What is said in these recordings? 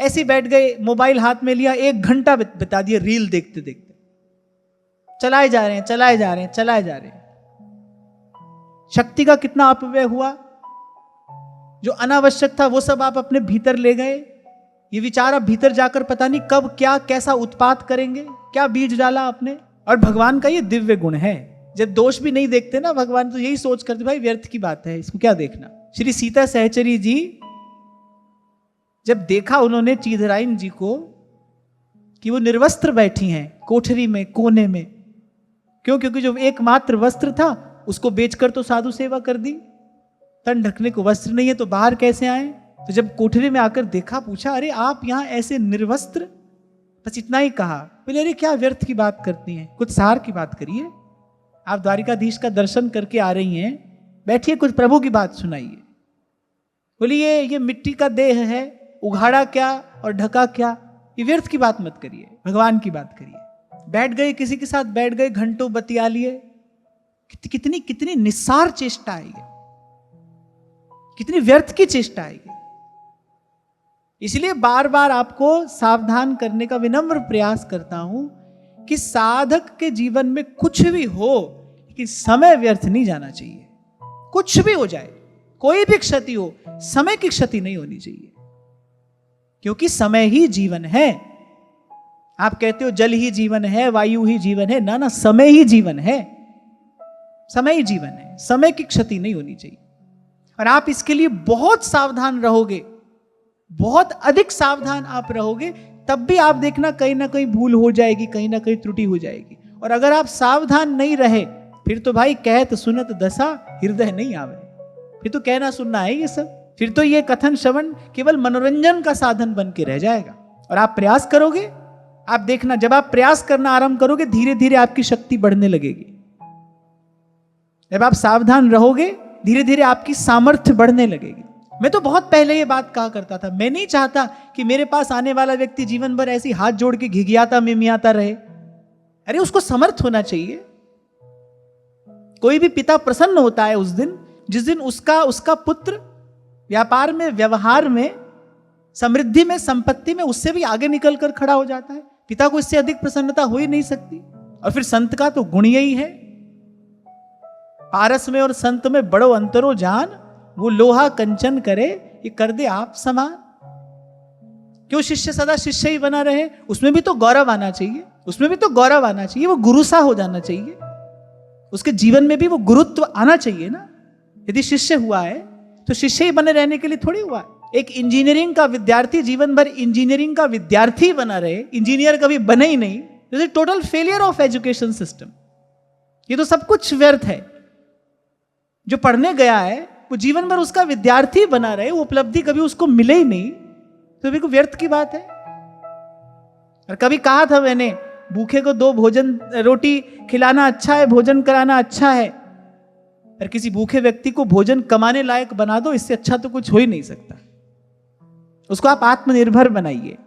ऐसे बैठ गए, मोबाइल हाथ में लिया, 1 घंटा बिता दिया रील देखते देखते, चलाए जा रहे हैं, चलाए जा रहे हैं, चलाए जा रहे हैं। शक्ति का कितना अपव्यय हुआ। जो अनावश्यक था वो सब आप अपने भीतर ले गए। ये विचार आप भीतर जाकर पता नहीं कब क्या कैसा उत्पात करेंगे, क्या बीज डाला आपने। और भगवान का ये दिव्य गुण है, जब दोष भी नहीं देखते ना भगवान, तो यही सोच करते भाई व्यर्थ की बात है, इसको क्या देखना। श्री सीता सहचरी जी जब देखा उन्होंने चीधराइन जी को कि वो निर्वस्त्र बैठी हैं कोठरी में कोने में, क्यों? क्योंकि जो एकमात्र वस्त्र था उसको बेचकर तो साधु सेवा कर दी, तन ढकने को वस्त्र नहीं है तो बाहर कैसे आए। तो जब कोठरी में आकर देखा, पूछा अरे आप यहां ऐसे निर्वस्त्र, बस इतना ही कहा। बोले अरे क्या व्यर्थ की बात करती हैं, कुछ सार की बात करिए। आप द्वारिकाधीश का दर्शन करके आ रही हैं, बैठिए कुछ प्रभु की बात सुनाइए। बोलिए ये मिट्टी का देह है, उघाड़ा क्या और ढका क्या, ये व्यर्थ की बात मत करिए, भगवान की बात करिए। बैठ गए, किसी के साथ बैठ गए, घंटों बतिया लिए। कितनी कितनी निस्सार चेष्टा आएगी, कितनी व्यर्थ की चेष्टा आएगी। इसलिए बार बार आपको सावधान करने का विनम्र प्रयास करता हूं कि साधक के जीवन में कुछ भी हो, कि समय व्यर्थ नहीं जाना चाहिए। कुछ भी हो जाए, कोई भी क्षति हो, समय की क्षति नहीं होनी चाहिए, क्योंकि समय ही जीवन है। आप कहते हो जल ही जीवन है, वायु ही जीवन है, ना ना, समय ही जीवन है, समय ही जीवन है, समय की क्षति नहीं होनी चाहिए। और आप इसके लिए बहुत सावधान रहोगे, बहुत अधिक सावधान आप रहोगे, तब भी आप देखना कहीं ना कहीं भूल हो जाएगी, कहीं ना कहीं त्रुटि हो जाएगी। और अगर आप सावधान नहीं रहे, फिर तो भाई कहत सुनत दशा हृदय नहीं आवे, फिर तो कहना सुनना है ये सब, फिर तो ये कथन श्रवण केवल मनोरंजन का साधन बन के रह जाएगा। और आप प्रयास करोगे, आप देखना जब आप प्रयास करना आरंभ करोगे, धीरे धीरे आपकी शक्ति बढ़ने लगेगी। जब आप सावधान रहोगे, धीरे धीरे आपकी सामर्थ्य बढ़ने लगेगी। मैं तो बहुत पहले ये बात कहा करता था, मैं नहीं चाहता कि मेरे पास आने वाला व्यक्ति जीवन भर ऐसी हाथ जोड़ के घिघियाता मिमियाता रहे। अरे उसको समर्थ होना चाहिए। कोई भी पिता प्रसन्न होता है उस दिन जिस दिन उसका पुत्र व्यापार में, व्यवहार में, समृद्धि में, संपत्ति में उससे भी आगे निकल कर खड़ा हो जाता है। पिता को इससे अधिक प्रसन्नता हो ही नहीं सकती। और फिर संत का तो गुण यही है, पारस में और संत में बड़ो अंतरो जान, वो लोहा कंचन करे ये कर दे आप समान। क्यों शिष्य सदा शिष्य ही बना रहे, उसमें भी तो गौरव आना चाहिए, उसमें भी तो गौरव आना चाहिए, वो गुरु सा हो जाना चाहिए, उसके जीवन में भी वो गुरुत्व आना चाहिए ना। यदि शिष्य हुआ है तो शिष्य ही बने रहने के लिए थोड़ी हुआ है। एक इंजीनियरिंग का विद्यार्थी जीवन भर इंजीनियरिंग का विद्यार्थी बना रहे, इंजीनियर कभी बने ही नहीं, this is total failure of education system. ये तो सब कुछ व्यर्थ है। जो पढ़ने गया है वो जीवन भर उसका विद्यार्थी बना रहे, वो उपलब्धि कभी उसको मिले ही नहीं, तो भी कोई व्यर्थ की बात है। और कभी कहा था मैंने, भूखे को 2 भोजन रोटी खिलाना अच्छा है, भोजन कराना अच्छा है, और किसी भूखे व्यक्ति को भोजन कमाने लायक बना दो, इससे अच्छा तो कुछ हो ही नहीं सकता। उसको आप आत्मनिर्भर बनाइए।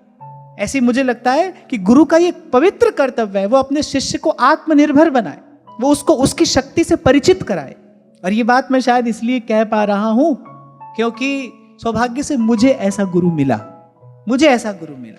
ऐसे मुझे लगता है कि गुरु का ये पवित्र कर्तव्य है, वो अपने शिष्य को आत्मनिर्भर बनाए, वो उसको उसकी शक्ति से परिचित कराए। और ये बात मैं शायद इसलिए कह पा रहा हूं क्योंकि सौभाग्य से मुझे ऐसा गुरु मिला, मुझे ऐसा गुरु मिला।